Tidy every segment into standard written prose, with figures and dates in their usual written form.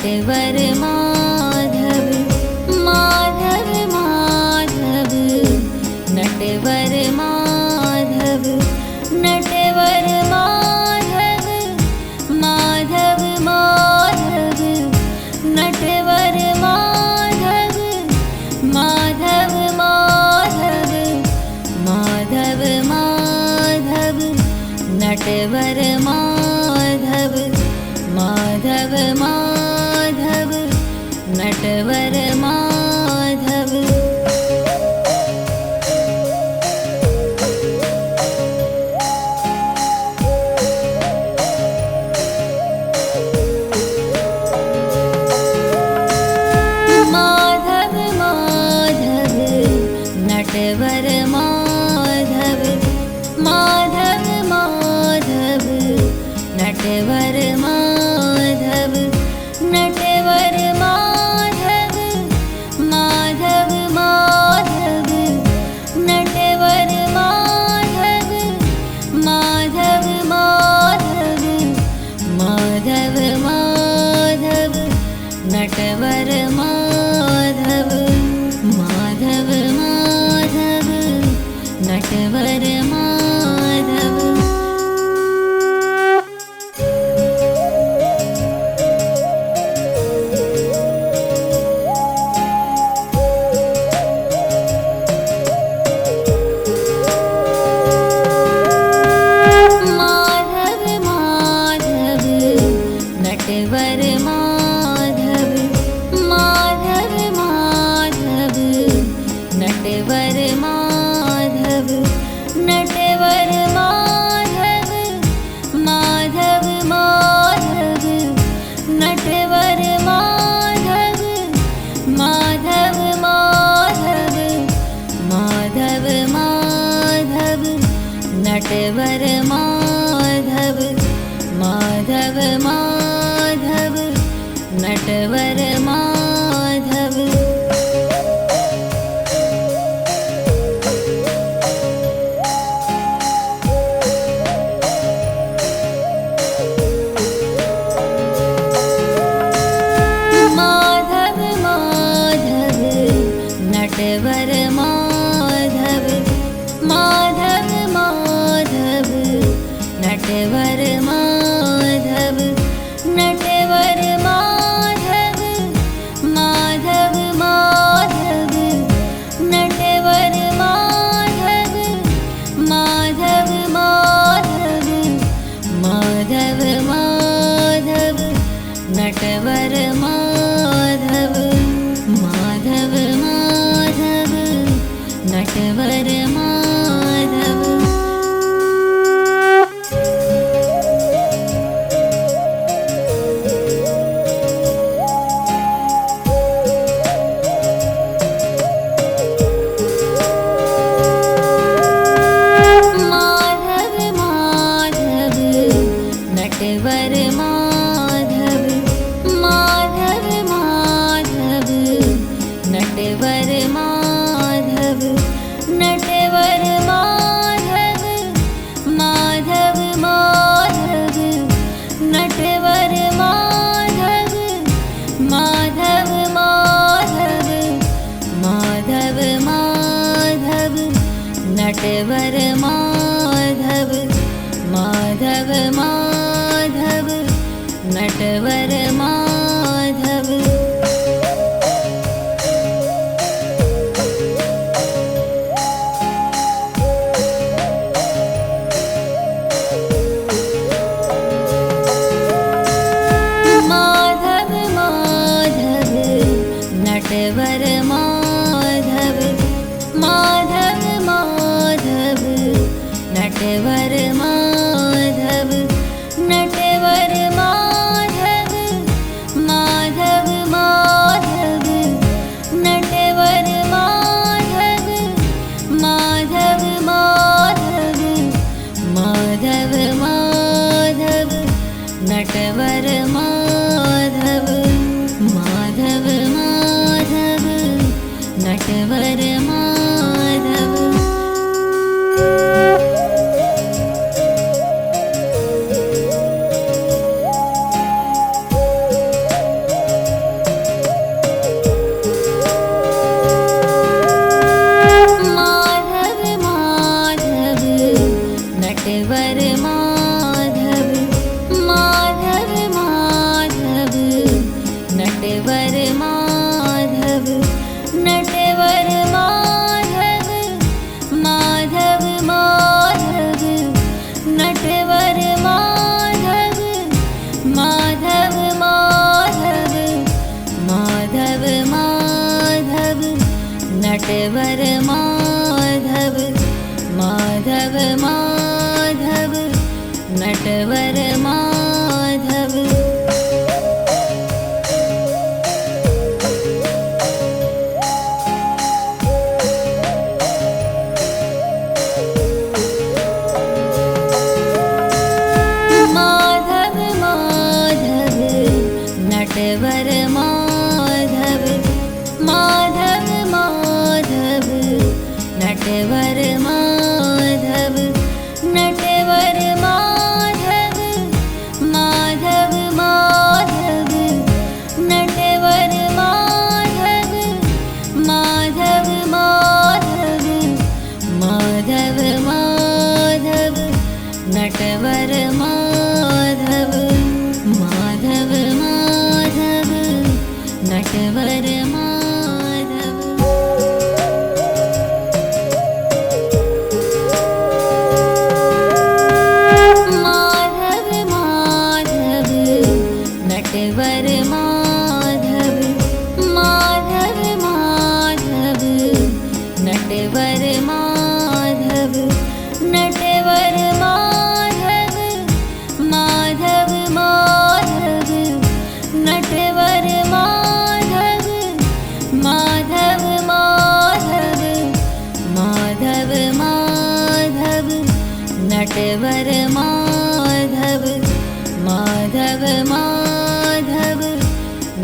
Natwar Madhav Madhav Madhav Natwar Madhav Natwar Madhav Madhav Madhav Natwar Madhav Madhav Madhav Madhav Madhav Natwar Madhav Madhav Madhav Natwar Madhav Madhav Madhav Natwar Madhav Madhav Madhav Natwar Madhav Natwar Madhav Madhav Madhav Natwar Madhav Madhav Madhav Madhav Madhav Natwar Madhav Madhav Madhav Natwar Madhav Madhav Madhav Natwar Madhav Madhav Madhav Natwar Madhav Natwar Madhav Madhav Madhav Natwar Madhav Madhav Madhav Madhav Madhav Natwar Madhav Madhav Madhav Natwar Madhav Madhav Madhav Natwar Madhav Madhav Madhav Natwar Madhav Natwar Madhav Madhav Madhav Natwar Madhav Madhav Madhav Madhav Madhav Natwar Madhav Madhav Madhav Natwar Madhav Madhav Madhav Natwar Madhav Madhav Madhav Natwar Madhav Natwar Madhav Madhav Madhav Natwar Madhav Madhav Madhav Madhav Madhav Natwar Madhav Madhav Madhav Natwar Madhav Madhav Madhav Natwar Madhav Madhav Madhav Natwar Madhav Natwar Madhav Madhav Madhav Natwar Madhav Madhav Madhav Madhav Madhav Natwar Madhav Madhav Madhav Natwar Madhav Madhav Madhav Natwar Madhav. Madhav Madhav Natwar Madhav Madhav Madhav Natwar Madhav Natwar Madhav Madhav Madhav Natwar Madhav Madhav Madhav Madhav Madhav Natwar Madhav Madhav Madhav Natwar Madhav. Madhav Madhav Natwar Madhav Madhav Madhav Natwar Madhav Natwar Madhav Madhav Madhav Natwar Madhav Madhav Madhav Madhav Madhav Natwar Madhav Madhav Madhav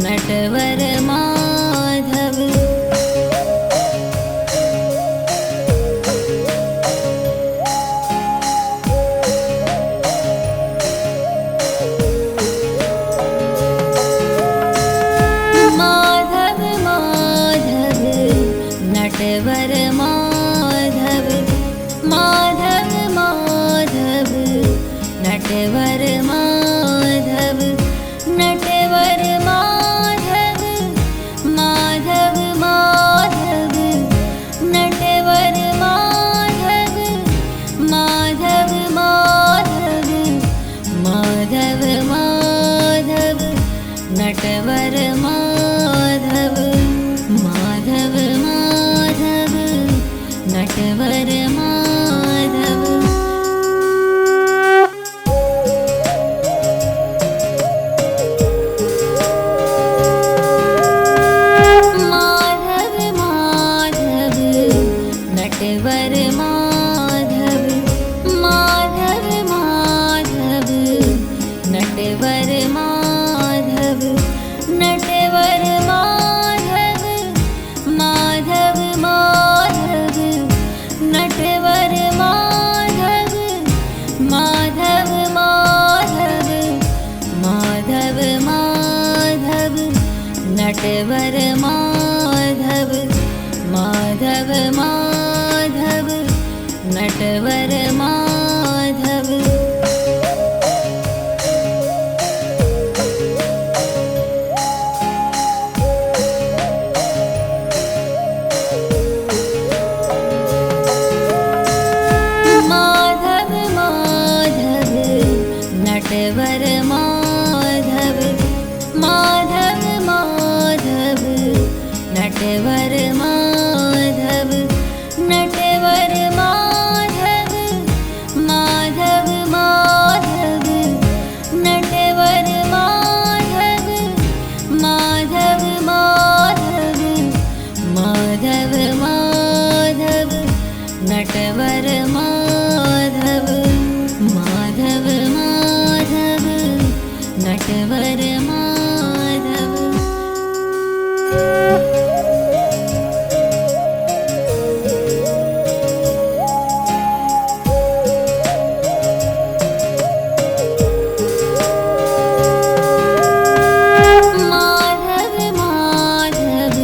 Natwar Madhav. Madhav Madhav Natwar Madhav Madhav Madhav Natwar Madhav Natwar Madhav Madhav Madhav Natwar Madhav Madhav Madhav Madhav Madhav Natwar Madhav Madhav Madhav Natwar Madhav. Madhav Madhav Natwar Madhav Madhav Madhav Natwar Madhav Natwar Madhav Madhav Madhav Natwar Madhav Madhav Madhav Madhav Madhav Natwar Madhav Madhav Madhav Natwar Madhav. Madhav Madhav Natwar Madhav Madhav Madhav Natwar Madhav Natwar Madhav Madhav Madhav Natwar Madhav Madhav Madhav Madhav Madhav Natwar Madhav Madhav Madhav Natwar Madhav. Madhav Madhav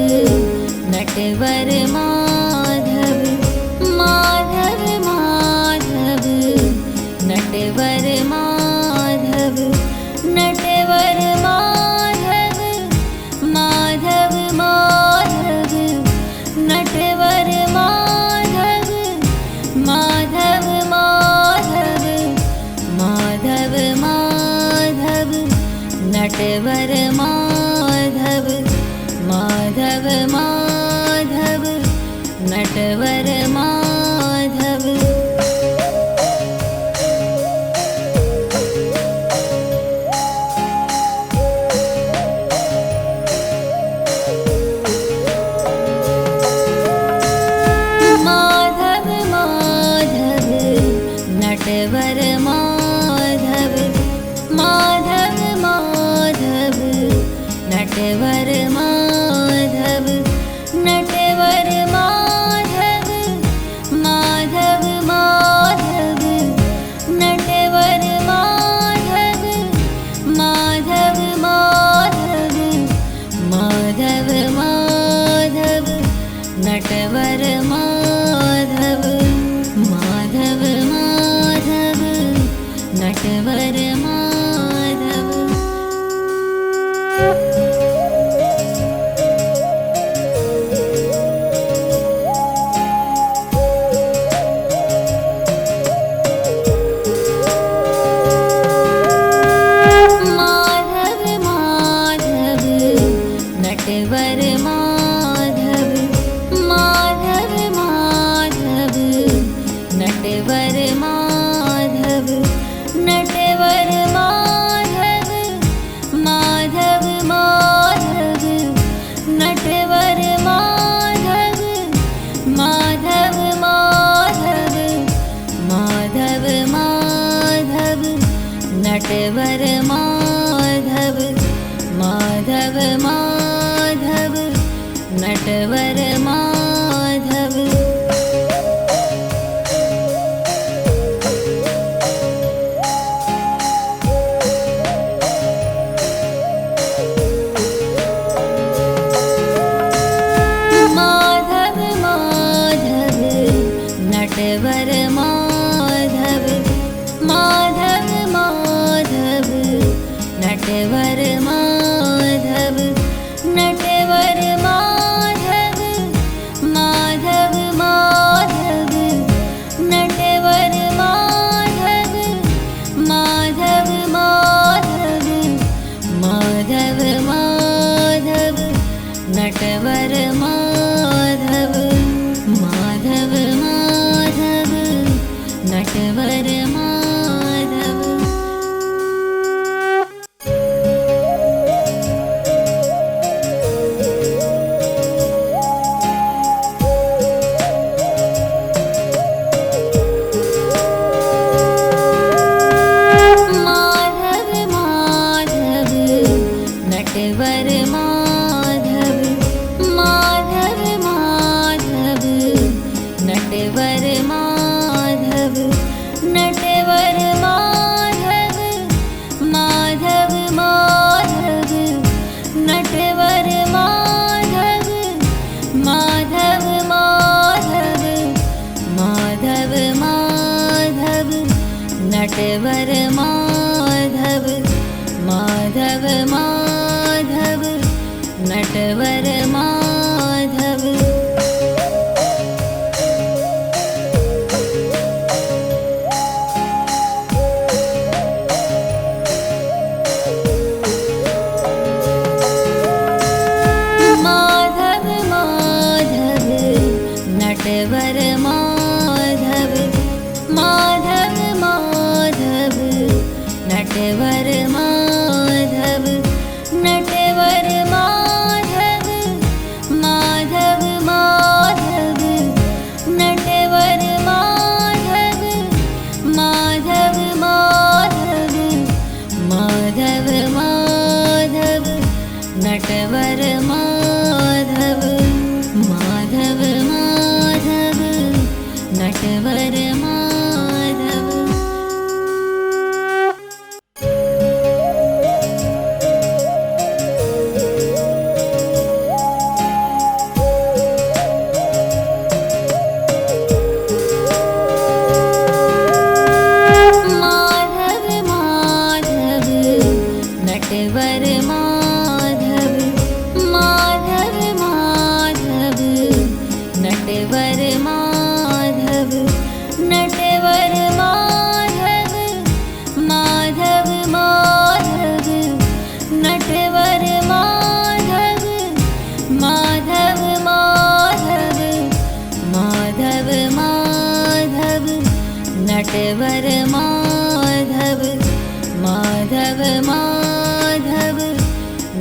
Natwar Madhav Madhav Madhav Natwar Madhav Natwar Madhav Madhav Madhav Natwar Madhav Madhav Madhav Madhav Madhav Natwar Madhav Madhav Madhav Natwar Madhav. Madhav Madhav Natwar Madhav, Madhav Madhav Natwar Madhav, Natwar Madhav, Madhav Madhav Natwar Madhav, Madhav Madhav, Madhav Madhav Natwar Madhav, Madhav Madhav Natwar Madhav. Madhav Madhav Natwar Madhav, Madhav Madhav Natwar Madhav, Natwar Madhav, Madhav Madhav Natwar Madhav, Madhav Madhav, Madhav Madhav Natwar Madhav, Madhav Madhav Natwar Madhav. Madhav Madhav Natwar Madhav, Madhav Madhav Natwar Madhav, Natwar Madhav, Madhav Madhav Natwar Madhav, Madhav Madhav, Madhav Madhav Natwar Madhav, Madhav Madhav Natwar Madhav. Madhav Madhav Natwar Madhav, Madhav Madhav Natwar Madhav, Natwar Madhav, Madhav Madhav Natwar Madhav, Madhav Madhav, Madhav Madhav Natwar Madhav, Madhav Madhav Natwar Madhav. Madhav Madhav Natwar Madhav, Madhav Madhav Natwar Madhav, Natwar Madhav, Madhav Madhav Natwar Madhav, Madhav Madhav, Madhav Madhav Natwar Madhav, Madhav Madhav Natwar Madhav. Madhav Madhav Natwar Madhav, Madhav Madhav Natwar Madhav, Natwar Madhav, Madhav Madhav Natwar Madhav, Madhav Madhav, Natwar Madhav Madhav Madhav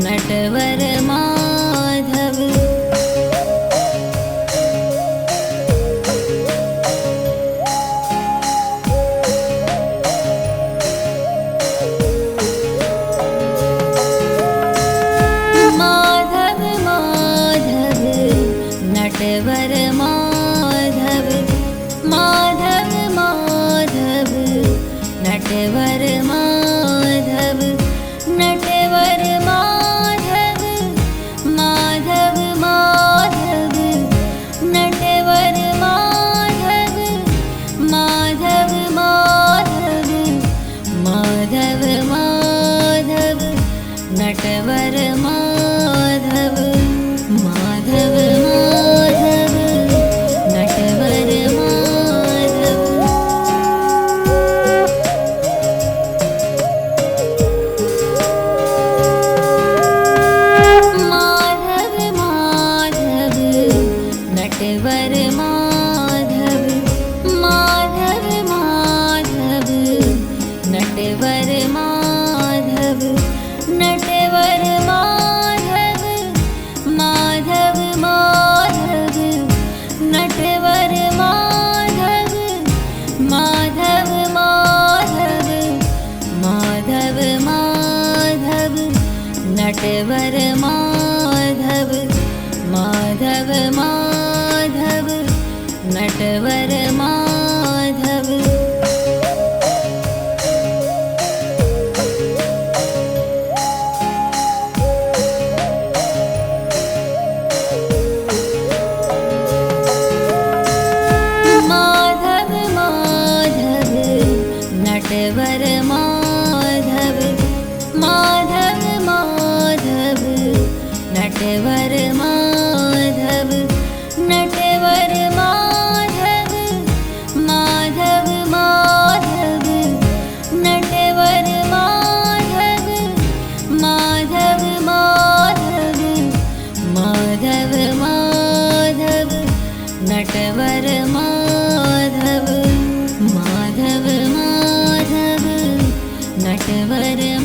Natwar Madhav Madhav Madhav Natwar Madhav Madhav Madhav Natwar Madhav Natwar Madhav Madhav Madhav Natwar Madhav Madhav Madhav Madhav Madhav Natwar Madhav Madhav Madhav Natwar Madhav Madhav Madhav Natwar Madhav Madhav Madhav Natwar Madhav Natwar Madhav Madhav Madhav Natwar Madhav Madhav Madhav Madhav Madhav Natwar Madhav Madhav Madhav Natwar Madhav Madhav Madhav Natwar Madhav Madhav Madhav Natwar Madhav Natwar Madhav Madhav Madhav Natwar Madhav Madhav Madhav Madhav Madhav Natwar Madhav Madhav Madhav Natwar